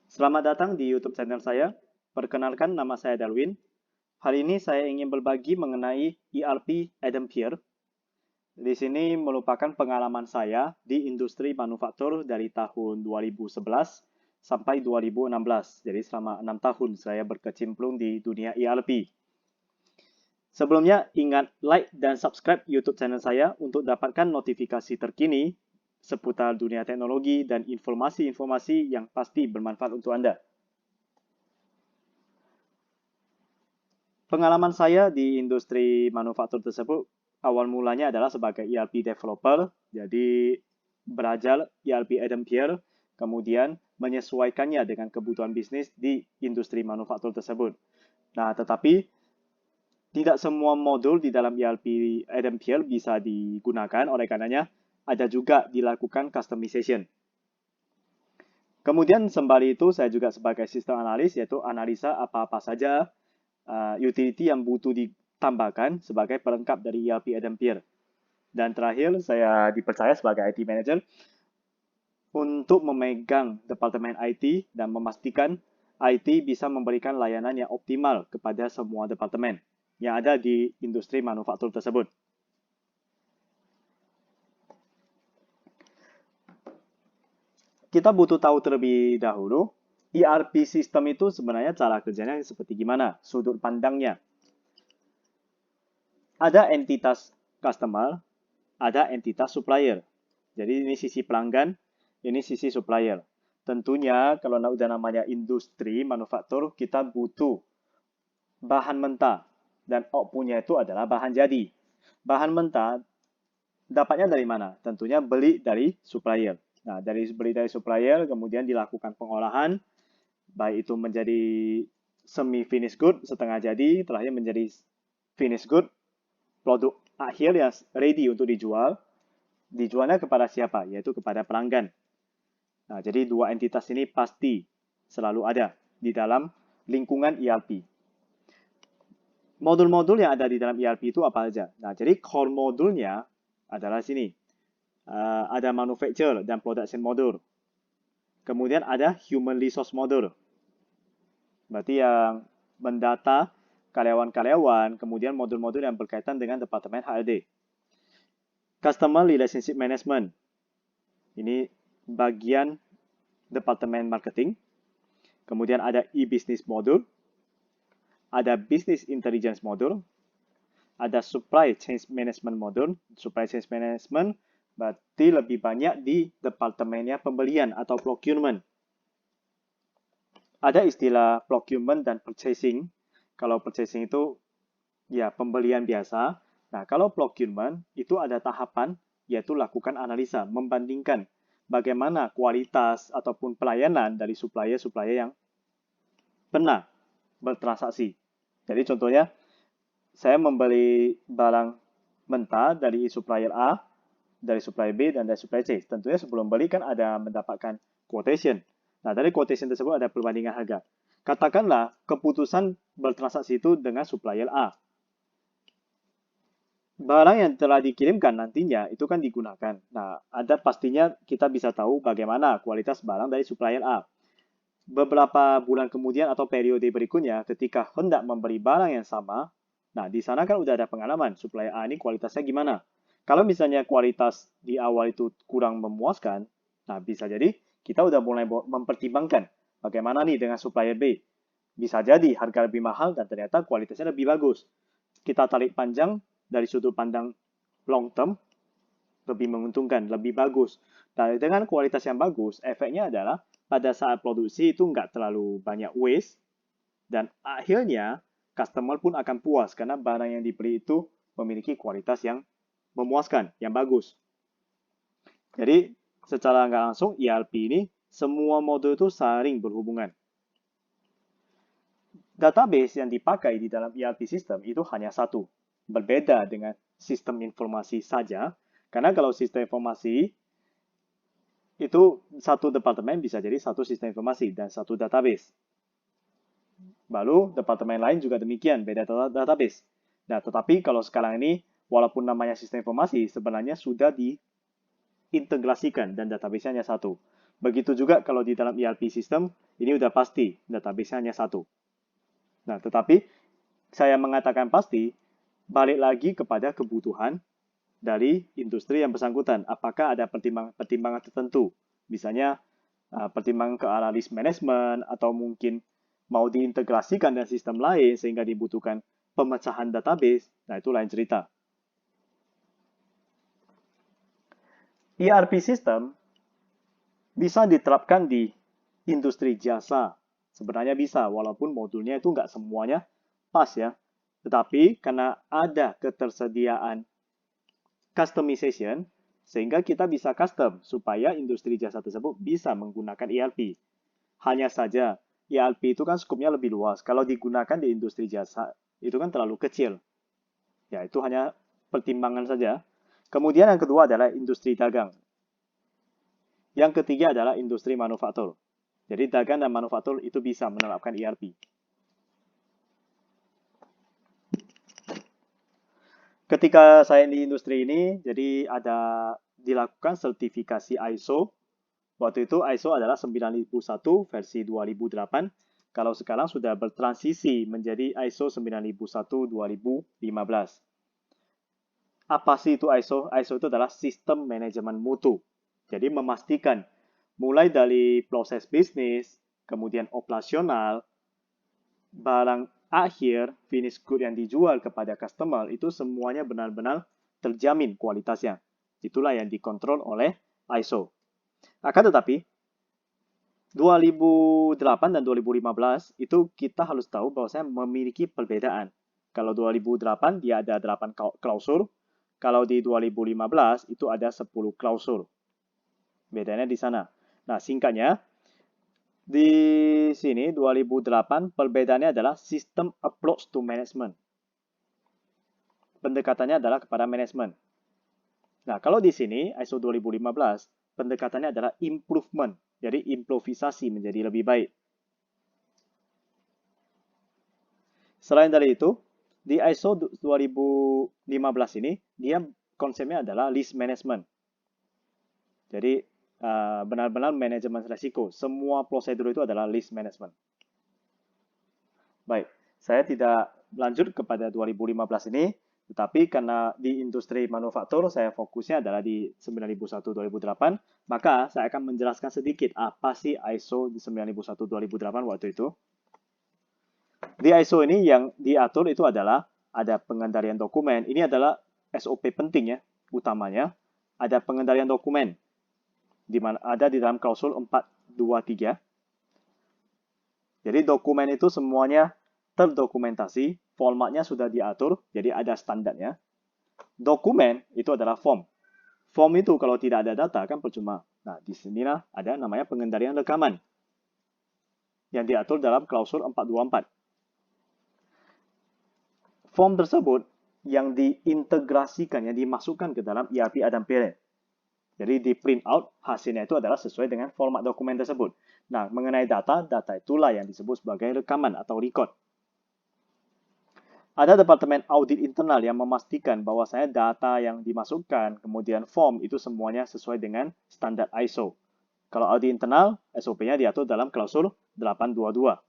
Selamat datang di YouTube channel saya. Perkenalkan, nama saya Darwin. Hari ini saya ingin berbagi mengenai ERP Adam Peer. Di sini merupakan pengalaman saya di industri manufaktur dari tahun 2011 sampai 2016. Jadi selama 6 tahun saya berkecimpung di dunia ERP. Sebelumnya, ingat like dan subscribe YouTube channel saya untuk dapatkan notifikasi terkini seputar dunia teknologi dan informasi-informasi yang pasti bermanfaat untuk Anda. Pengalaman saya di industri manufaktur tersebut awal mulanya adalah sebagai ERP developer, jadi belajar ERP Adam Peer, kemudian menyesuaikannya dengan kebutuhan bisnis di industri manufaktur tersebut. Nah, tetapi tidak semua modul di dalam ERP Adam Peer bisa digunakan, oleh karenanya ada juga dilakukan customization. Kemudian sembari itu saya juga sebagai sistem analis, yaitu analisa apa-apa saja utility yang butuh ditambahkan sebagai pelengkap dari ERP Adam Peer. Dan terakhir, saya dipercaya sebagai IT Manager untuk memegang Departemen IT dan memastikan IT bisa memberikan layanan yang optimal kepada semua departemen yang ada di industri manufaktur tersebut. Kita butuh tahu terlebih dahulu, ERP sistem itu sebenarnya cara kerjanya seperti gimana, sudut pandangnya. Ada entitas customer, ada entitas supplier. Jadi ini sisi pelanggan, ini sisi supplier. Tentunya kalau udah namanya industri manufaktur, kita butuh bahan mentah dan outputnya itu adalah bahan jadi. Bahan mentah dapatnya dari mana? Tentunya beli dari supplier. Nah, beli dari supplier, kemudian dilakukan pengolahan, baik itu menjadi semi finish good, setengah jadi, terakhir menjadi finish good, produk akhir yang ready untuk dijual. Dijualnya kepada siapa? Yaitu kepada pelanggan. Nah, jadi dua entitas ini pasti selalu ada di dalam lingkungan ERP. Modul-modul yang ada di dalam ERP itu apa saja? Nah, jadi core modulnya adalah sini. Ada manufacture dan production modul. Kemudian ada human resource modul. Berarti yang mendata karyawan-karyawan, kemudian modul-modul yang berkaitan dengan Departemen HRD. Customer Relationship Management. Ini bagian Departemen Marketing. Kemudian ada e-business modul, ada Business Intelligence modul, ada Supply Chain Management modul. Supply Chain Management berarti lebih banyak di departemennya pembelian atau procurement. Ada istilah procurement dan purchasing. Kalau purchasing itu ya pembelian biasa. Nah, kalau procurement itu ada tahapan yaitu lakukan analisa, membandingkan bagaimana kualitas ataupun pelayanan dari supplier-supplier yang pernah bertransaksi. Jadi contohnya, saya membeli barang mentah dari supplier A, dari supplier B, dan dari supplier C. Tentunya sebelum beli kan ada mendapatkan quotation. Nah, dari quotation tersebut ada perbandingan harga. Katakanlah keputusan bertransaksi itu dengan supplier A. Barang yang telah dikirimkan nantinya itu kan digunakan. Nah, ada pastinya kita bisa tahu bagaimana kualitas barang dari supplier A. Beberapa bulan kemudian atau periode berikutnya ketika hendak membeli barang yang sama, nah di sana kan udah ada pengalaman supplier A ini kualitasnya gimana. Kalau misalnya kualitas di awal itu kurang memuaskan, nah bisa jadi kita udah mulai mempertimbangkan bagaimana nih dengan supplier B. Bisa jadi harga lebih mahal dan ternyata kualitasnya lebih bagus. Kita tarik panjang dari sudut pandang long term, lebih menguntungkan, lebih bagus. Dan dengan kualitas yang bagus, efeknya adalah pada saat produksi itu nggak terlalu banyak waste, dan akhirnya customer pun akan puas karena barang yang dibeli itu memiliki kualitas yang memuaskan, yang bagus. Jadi secara nggak langsung ERP ini semua modul itu saling berhubungan. Database yang dipakai di dalam ERP system itu hanya satu, berbeda dengan sistem informasi saja, karena kalau sistem informasi itu satu departemen bisa jadi satu sistem informasi dan satu database. Lalu departemen lain juga demikian, beda database. Nah, tetapi kalau sekarang ini, walaupun namanya sistem informasi, sebenarnya sudah diintegrasikan dan database hanya satu. Begitu juga kalau di dalam ERP system, ini udah pasti database hanya satu. Nah, tetapi saya mengatakan pasti, balik lagi kepada kebutuhan dari industri yang bersangkutan. Apakah ada pertimbangan tertentu? Misalnya, pertimbangan ke arah risk management, atau mungkin mau diintegrasikan dengan sistem lain sehingga dibutuhkan pemecahan database. Nah, itu lain cerita. ERP system bisa diterapkan di industri jasa. Sebenarnya bisa, walaupun modulnya itu nggak semuanya pas ya. Tetapi karena ada ketersediaan customization, sehingga kita bisa custom supaya industri jasa tersebut bisa menggunakan ERP. Hanya saja, ERP itu kan skupnya lebih luas. Kalau digunakan di industri jasa, itu kan terlalu kecil. Ya, itu hanya pertimbangan saja. Kemudian yang kedua adalah industri dagang. Yang ketiga adalah industri manufaktur. Jadi dagang dan manufaktur itu bisa menerapkan ERP. Ketika saya di industri ini, jadi ada dilakukan sertifikasi ISO. Waktu itu ISO adalah 9001 versi 2008. Kalau sekarang sudah bertransisi menjadi ISO 9001 2015. Apa sih itu ISO? ISO itu adalah sistem manajemen mutu. Jadi memastikan mulai dari proses bisnis, kemudian operasional, barang akhir, finish good yang dijual kepada customer, itu semuanya benar-benar terjamin kualitasnya. Itulah yang dikontrol oleh ISO. Akan tetapi, 2008 dan 2015 itu kita harus tahu bahwasanya memiliki perbedaan. Kalau 2008 dia ada 8 klausul, kalau di 2015 itu ada 10 klausul. Bedanya di sana. Nah, singkatnya, di sini 2008 perbedaannya adalah sistem approach to management. Pendekatannya adalah kepada manajemen. Nah, kalau di sini ISO 2015, pendekatannya adalah improvement. Jadi improvisasi menjadi lebih baik. Selain dari itu, di ISO 2015 ini, dia konsepnya adalah risk management. Jadi, benar-benar manajemen resiko. Semua prosedur itu adalah risk management. Baik, saya tidak lanjut kepada 2015 ini, tetapi karena di industri manufaktur saya fokusnya adalah di 9001-2008, maka saya akan menjelaskan sedikit apa sih ISO di 9001-2008 waktu itu. Di ISO ini yang diatur itu adalah ada pengendalian dokumen. Ini adalah SOP penting ya, utamanya. Ada pengendalian dokumen, di mana ada di dalam klausul 423. Jadi dokumen itu semuanya terdokumentasi, formatnya sudah diatur, jadi ada standarnya. Dokumen itu adalah form. Form itu kalau tidak ada data kan percuma. Nah, di sinilah ada namanya pengendalian rekaman yang diatur dalam klausul 424. Form tersebut yang diintegrasikan, yang dimasukkan ke dalam ERP Adam Parent. Jadi di print out hasilnya itu adalah sesuai dengan format dokumen tersebut. Nah, mengenai data itulah yang disebut sebagai rekaman atau record. Ada departemen audit internal yang memastikan bahwasanya data yang dimasukkan, kemudian form itu semuanya sesuai dengan standar ISO. Kalau audit internal, SOP-nya diatur dalam klausul 822.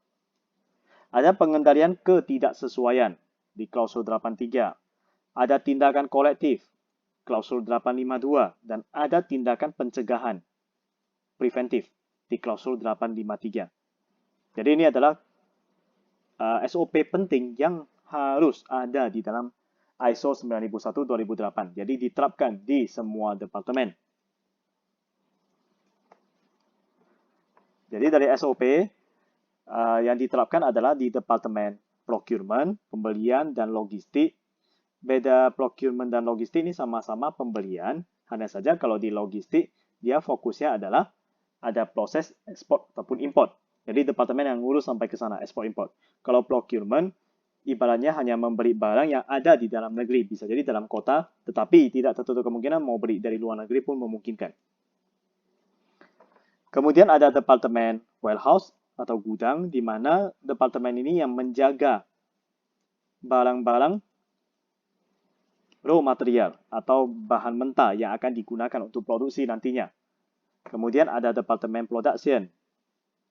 Ada pengendalian ketidaksesuaian di klausul 83. Ada tindakan kolektif, klausul 852, dan ada tindakan pencegahan, preventif, di klausul 853. Jadi ini adalah SOP penting yang harus ada di dalam ISO 9001-2008. Jadi diterapkan di semua departemen. Jadi dari SOP yang diterapkan adalah di departemen procurement, pembelian, dan logistik. Beda procurement dan logistik ini sama-sama pembelian, hanya saja kalau di logistik dia fokusnya adalah ada proses ekspor ataupun import. Jadi departemen yang ngurus sampai ke sana, ekspor import. Kalau procurement, ibaratnya hanya membeli barang yang ada di dalam negeri, bisa jadi dalam kota, tetapi tidak tertutup kemungkinan mau beli dari luar negeri pun memungkinkan. Kemudian ada departemen warehouse atau gudang, di mana departemen ini yang menjaga barang-barang raw material atau bahan mentah yang akan digunakan untuk produksi nantinya. Kemudian ada departemen production.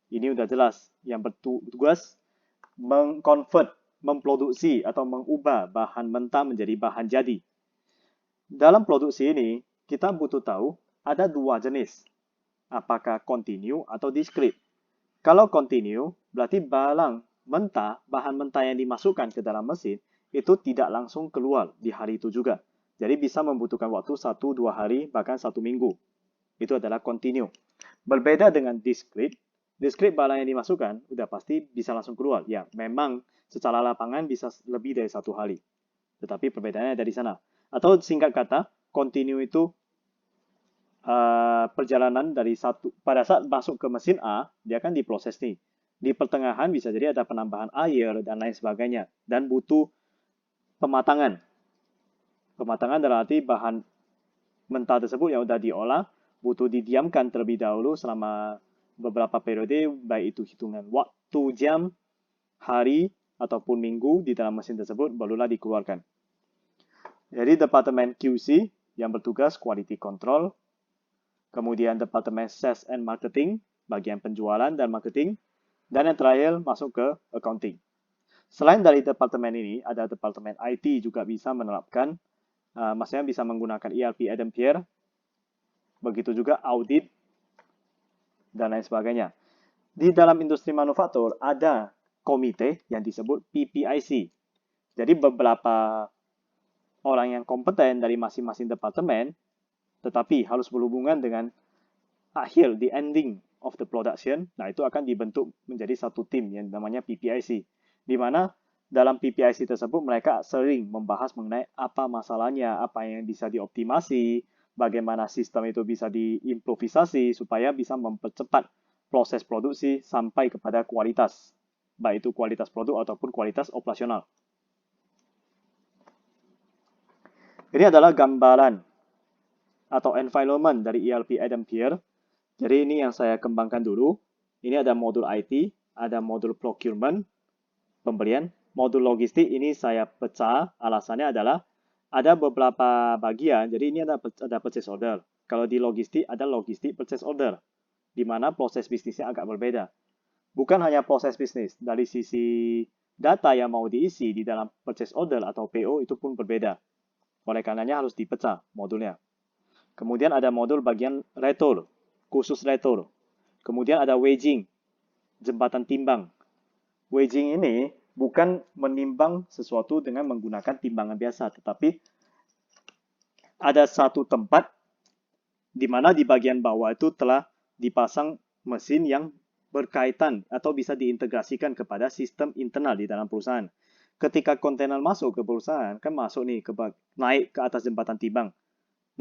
Ini udah jelas yang bertugas mengconvert, memproduksi atau mengubah bahan mentah menjadi bahan jadi. Dalam produksi ini, kita butuh tahu ada dua jenis. Apakah continue atau discrete. Kalau continue, berarti bahan mentah yang dimasukkan ke dalam mesin itu tidak langsung keluar di hari itu juga. Jadi bisa membutuhkan waktu 1-2 hari, bahkan 1 minggu. Itu adalah continue. Berbeda dengan discrete, barang yang dimasukkan udah pasti bisa langsung keluar. Ya, memang secara lapangan bisa lebih dari 1 hari. Tetapi perbedaannya dari sana. Atau singkat kata, continue itu perjalanan dari pada saat masuk ke mesin A, dia kan diproses nih. Di pertengahan bisa jadi ada penambahan air dan lain sebagainya. Dan butuh pematangan. Pematangan berarti bahan mentah tersebut yang sudah diolah, butuh didiamkan terlebih dahulu selama beberapa periode, baik itu hitungan waktu, jam, hari, ataupun minggu di dalam mesin tersebut, barulah dikeluarkan. Jadi Departemen QC yang bertugas Quality Control, kemudian Departemen Sales and Marketing, bagian penjualan dan marketing, dan yang terakhir masuk ke accounting. Selain dari departemen ini, ada Departemen IT juga bisa menerapkan, maksudnya bisa menggunakan ERP Adam Pierre, begitu juga audit, dan lain sebagainya. Di dalam industri manufaktur ada komite yang disebut PPIC. Jadi beberapa orang yang kompeten dari masing-masing departemen, tetapi harus berhubungan dengan akhir, the ending of the production. Nah, itu akan dibentuk menjadi satu tim yang namanya PPIC. Di mana dalam PPIC tersebut mereka sering membahas mengenai apa masalahnya, apa yang bisa dioptimasi, bagaimana sistem itu bisa diimprovisasi supaya bisa mempercepat proses produksi sampai kepada kualitas, baik itu kualitas produk ataupun kualitas operasional. Ini adalah gambaran atau environment dari ERP Adam Pierre. Jadi ini yang saya kembangkan dulu. Ini ada modul IT, ada modul procurement, pembelian. Modul logistik ini saya pecah, alasannya adalah ada beberapa bagian, jadi ini ada purchase order. Kalau di logistik, ada logistik purchase order, di mana proses bisnisnya agak berbeda. Bukan hanya proses bisnis, dari sisi data yang mau diisi di dalam purchase order atau PO itu pun berbeda. Oleh karenanya harus dipecah modulnya. Kemudian ada modul bagian retur, khusus retur. Kemudian ada weighing, jembatan timbang. Weighing ini bukan menimbang sesuatu dengan menggunakan timbangan biasa, tetapi ada satu tempat di mana di bagian bawah itu telah dipasang mesin yang berkaitan atau bisa diintegrasikan kepada sistem internal di dalam perusahaan. Ketika kontainer masuk ke perusahaan, kan masuk nih naik ke atas jembatan timbang.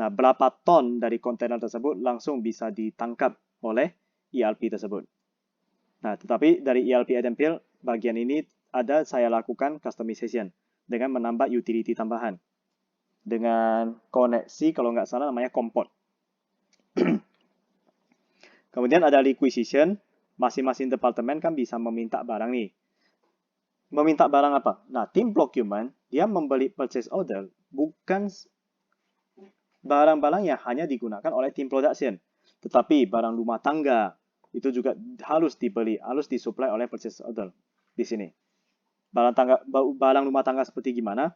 Nah, berapa ton dari kontainer tersebut langsung bisa ditangkap oleh ERP tersebut. Nah, tetapi dari ERP Adam Pierre, bagian ini ada saya lakukan customization dengan menambah utility tambahan. Dengan koneksi, kalau nggak salah namanya Comport. Kemudian ada requisition, masing-masing departemen kan bisa meminta barang nih. Meminta barang apa? Nah, tim procurement, dia membeli purchase order bukan barang-barang yang hanya digunakan oleh tim production, tetapi barang rumah tangga itu juga harus dibeli, harus disuplai oleh purchase order di sini. Barang rumah tangga seperti gimana?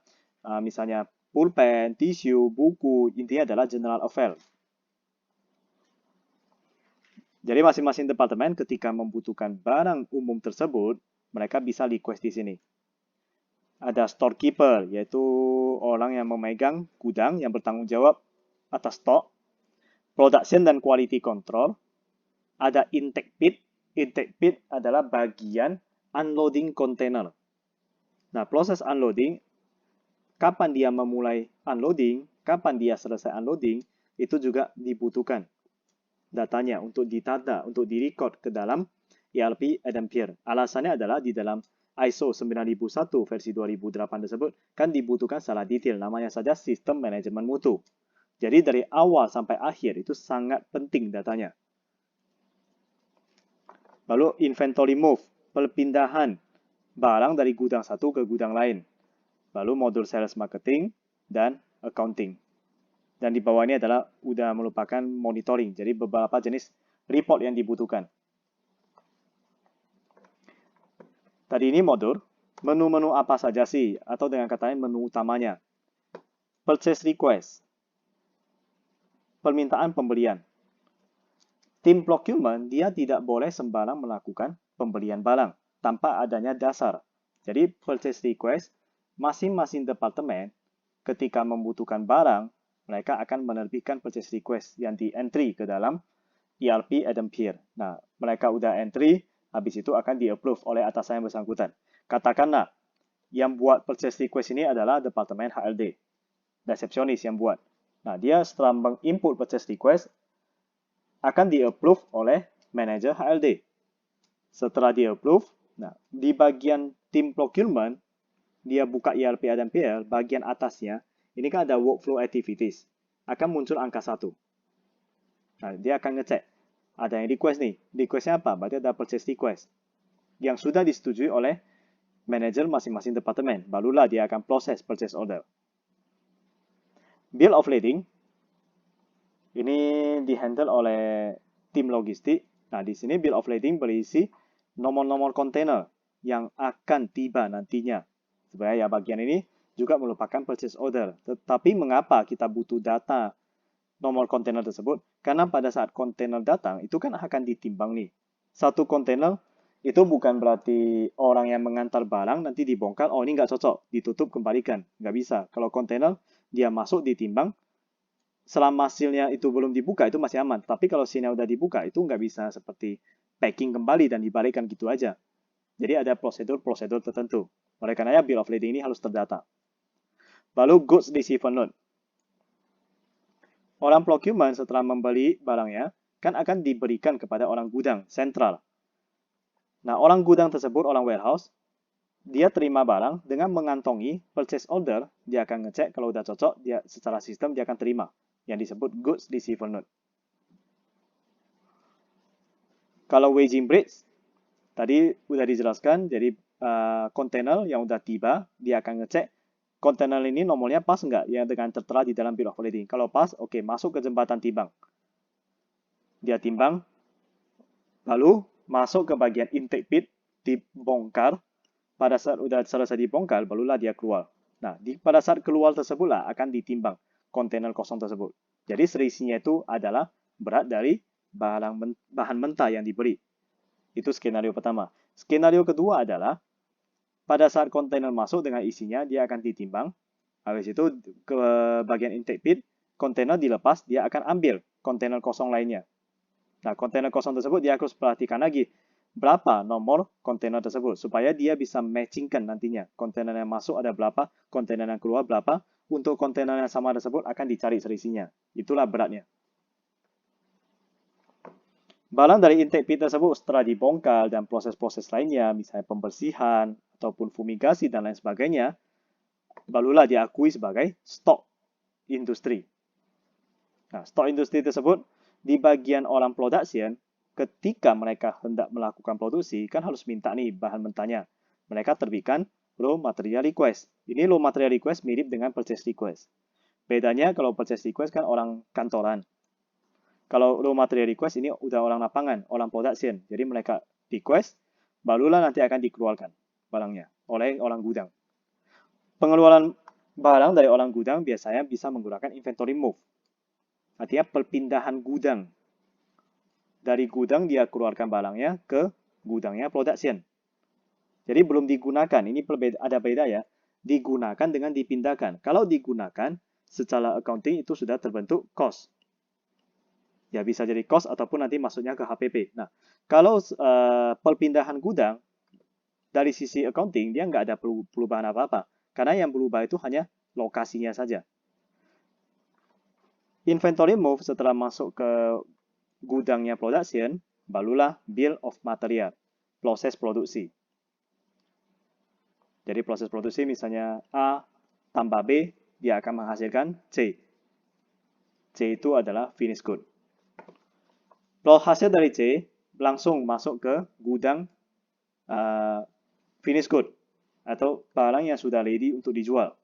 Misalnya pulpen, tisu, buku, intinya adalah general affair. Jadi masing-masing departemen ketika membutuhkan barang umum tersebut, mereka bisa request di sini. Ada storekeeper, yaitu orang yang memegang gudang yang bertanggung jawab atas stok, production dan quality control. Ada intake pit. Intake pit adalah bagian unloading container. Nah, proses unloading, kapan dia memulai unloading, kapan dia selesai unloading, itu juga dibutuhkan datanya untuk ditata, untuk direcord ke dalam ERP Adam Pierre. Alasannya adalah di dalam ISO 9001 versi 2008 tersebut kan dibutuhkan secara detail, namanya saja sistem manajemen mutu. Jadi dari awal sampai akhir itu sangat penting datanya. Lalu inventory move, perpindahan barang dari gudang satu ke gudang lain. Lalu modul sales marketing dan accounting. Dan di bawah ini adalah udah merupakan monitoring, jadi beberapa jenis report yang dibutuhkan. Tadi ini modul, menu-menu apa saja sih? Atau dengan kata lain menu utamanya. Purchase request, permintaan pembelian. Tim procurement, dia tidak boleh sembarang melakukan pembelian barang tanpa adanya dasar. Jadi purchase request, masing-masing departemen ketika membutuhkan barang, mereka akan menerbitkan purchase request yang di-entry ke dalam ERP Adam Peer. Nah, mereka udah entry, habis itu akan di-approve oleh atasan yang bersangkutan. Katakanlah, yang buat purchase request ini adalah departemen HLD, resepsionis yang buat. Nah, dia setelah menginput purchase request, akan di-approve oleh manager HLD. Setelah di-approve, nah, di bagian tim procurement, dia buka ERP Adam Peer, bagian atasnya, ini kan ada workflow activities. Akan muncul angka 1. Nah, dia akan ngecek. Ada yang request nih. Requestnya apa? Berarti ada purchase request. Yang sudah disetujui oleh manajer masing-masing departemen. Barulah dia akan proses purchase order. Bill of lading. Ini dihandle oleh tim logistik. Nah, di sini bill of lading berisi nomor-nomor kontainer yang akan tiba nantinya. Sebenarnya ya bagian ini juga merupakan purchase order. Tetapi mengapa kita butuh data nomor kontainer tersebut? Karena pada saat kontainer datang, itu kan akan ditimbang nih. Satu kontainer itu bukan berarti orang yang mengantar barang nanti dibongkar, oh ini nggak cocok, ditutup kembalikan. Nggak bisa. Kalau kontainer, dia masuk ditimbang, selama sealnya itu belum dibuka, itu masih aman. Tapi kalau sealnya udah dibuka, itu nggak bisa seperti packing kembali dan dibalikkan gitu aja. Jadi ada prosedur-prosedur tertentu. Oleh karenanya bill of lading ini harus terdata. Lalu goods receiver note. Orang procurement setelah membeli barangnya, kan akan diberikan kepada orang gudang, sentral. Nah, orang gudang tersebut, orang warehouse, dia terima barang dengan mengantongi purchase order, dia akan ngecek kalau udah cocok, dia secara sistem dia akan terima, yang disebut goods receiver note. Kalau waging bridge, tadi udah dijelaskan, jadi kontainer yang udah tiba, dia akan ngecek kontainer ini nomornya pas nggak yang dengan tertera di dalam bill of lading. Kalau pas, oke, masuk ke jembatan timbang. Dia timbang, lalu masuk ke bagian intake pit, dibongkar. Pada saat udah selesai dibongkar, barulah dia keluar. Nah, pada saat keluar tersebutlah akan ditimbang kontainer kosong tersebut. Jadi selisihnya itu adalah berat dari bahan mentah yang diberi. Itu skenario pertama. Skenario kedua adalah pada saat kontainer masuk dengan isinya, dia akan ditimbang. Habis itu ke bagian intake pit, kontainer dilepas, dia akan ambil kontainer kosong lainnya. Nah, kontainer kosong tersebut dia harus perhatikan lagi berapa nomor kontainer tersebut supaya dia bisa matchingkan nantinya. Kontainer yang masuk ada berapa, kontainer yang keluar berapa. Untuk kontainer yang sama tersebut akan dicari selisihnya. Itulah beratnya. Barang dari intake pit tersebut setelah dibongkar dan proses-proses lainnya, misalnya pembersihan ataupun fumigasi dan lain sebagainya, barulah diakui sebagai stok industri. Nah, stok industri tersebut di bagian orang production, ketika mereka hendak melakukan produksi, kan harus minta nih bahan mentahnya. Mereka terbitkan raw material request. Ini raw material request mirip dengan purchase request. Bedanya kalau purchase request kan orang kantoran. Kalau raw material request ini udah orang lapangan, orang production. Jadi mereka request, barulah nanti akan dikeluarkan barangnya oleh orang gudang. Pengeluaran barang dari orang gudang biasanya bisa menggunakan inventory move. Artinya perpindahan gudang. Dari gudang dia keluarkan barangnya ke gudangnya production. Jadi belum digunakan, ini ada beda ya. Digunakan dengan dipindahkan. Kalau digunakan, secara accounting itu sudah terbentuk cost. Ya bisa jadi cost ataupun nanti masuknya ke HPP. Nah, kalau perpindahan gudang, dari sisi accounting dia nggak ada perubahan apa-apa. Karena yang berubah itu hanya lokasinya saja. Inventory move setelah masuk ke gudangnya production, barulah bill of material, proses produksi. Jadi proses produksi misalnya A tambah B, dia akan menghasilkan C. C itu adalah finished good. Hasil dari C langsung masuk ke gudang finished good atau barang yang sudah ready untuk dijual.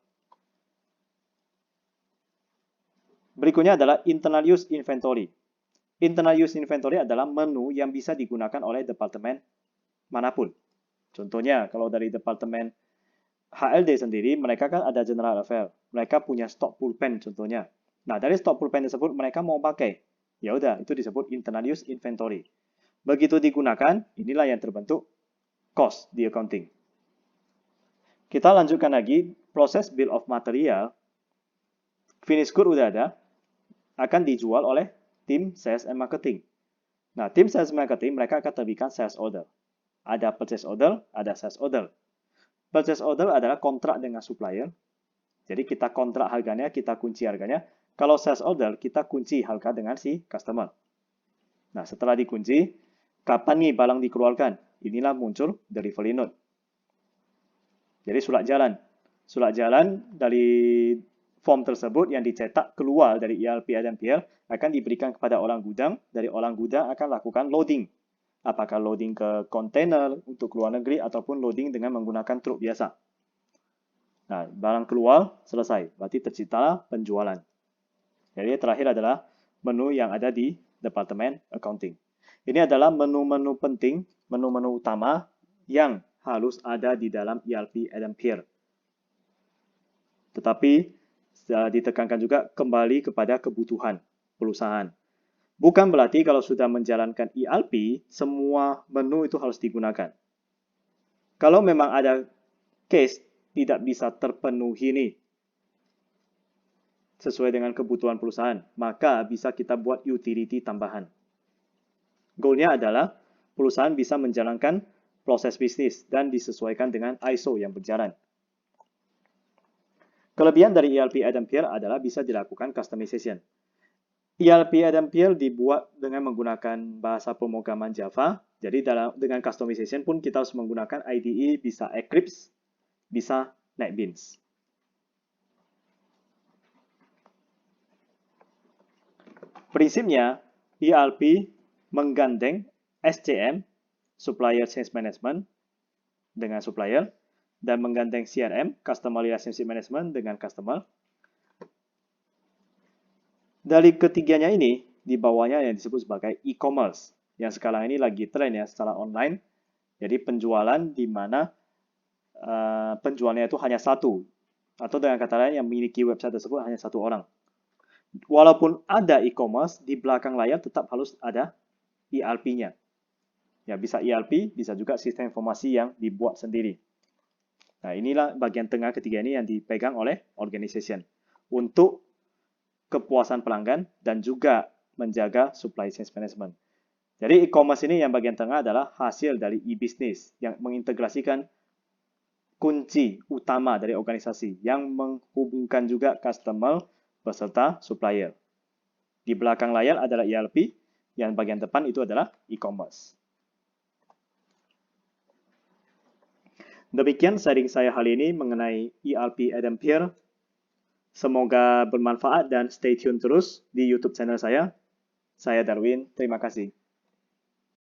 Berikutnya adalah internal use inventory. Internal use inventory adalah menu yang bisa digunakan oleh departemen manapun. Contohnya, kalau dari departemen HLD sendiri, mereka kan ada general affair. Mereka punya stok pulpen contohnya. Nah, dari stok pulpen tersebut mereka mau pakai. Ya udah, itu disebut internal use inventory. Begitu digunakan, inilah yang terbentuk cost di accounting. Kita lanjutkan lagi, proses bill of material. Finish good udah ada, akan dijual oleh tim sales and marketing. Nah, tim sales and marketing mereka akan terbitkan sales order. Ada purchase order, ada sales order. Purchase order adalah kontrak dengan supplier. Jadi kita kontrak harganya, kita kunci harganya. Kalau sales order, kita kunci harga dengan si customer. Nah, setelah dikunci, kapan nih barang dikeluarkan? Inilah muncul delivery note. Jadi surat jalan. Surat jalan dari form tersebut yang dicetak keluar dari ERP ADMPL akan diberikan kepada orang gudang. Dari orang gudang akan lakukan loading. Apakah loading ke kontainer untuk keluar negeri ataupun loading dengan menggunakan truk biasa. Nah, barang keluar, selesai. Berarti terciptalah penjualan. Jadi terakhir adalah menu yang ada di Departemen Accounting. Ini adalah menu-menu penting, menu-menu utama yang harus ada di dalam ERP ADMPL. Tetapi ditekankan juga kembali kepada kebutuhan perusahaan. Bukan berarti kalau sudah menjalankan ERP, semua menu itu harus digunakan. Kalau memang ada case tidak bisa terpenuhi nih sesuai dengan kebutuhan perusahaan, maka bisa kita buat utility tambahan. Goalnya adalah perusahaan bisa menjalankan proses bisnis dan disesuaikan dengan ISO yang berjalan. Kelebihan dari ERP ADMPL adalah bisa dilakukan customization. ERP ADMPL dibuat dengan menggunakan bahasa pemrograman Java, jadi dengan customization pun kita harus menggunakan IDE, bisa Eclipse, bisa NetBeans. Prinsipnya, ERP menggandeng SCM, Supplier Change Management, dengan supplier, dan menggandeng CRM, Customer Relationship Management, dengan customer. Dari ketiganya ini, di bawahnya yang disebut sebagai e-commerce, yang sekarang ini lagi tren ya, secara online. Jadi penjualan di mana penjualnya itu hanya satu, atau dengan kata lain yang memiliki website tersebut hanya satu orang. Walaupun ada e-commerce, di belakang layar tetap harus ada ERP-nya. Ya, bisa ERP, bisa juga sistem informasi yang dibuat sendiri. Nah, inilah bagian tengah ketiga ini yang dipegang oleh organization untuk kepuasan pelanggan dan juga menjaga supply chain management. Jadi e-commerce ini yang bagian tengah adalah hasil dari e-business yang mengintegrasikan kunci utama dari organisasi yang menghubungkan juga customer beserta supplier. Di belakang layar adalah ERP, yang bagian depan itu adalah e-commerce. Demikian sharing saya hari ini mengenai ERP ADMPL. Semoga bermanfaat dan stay tune terus di YouTube channel saya. Saya Darwin, terima kasih.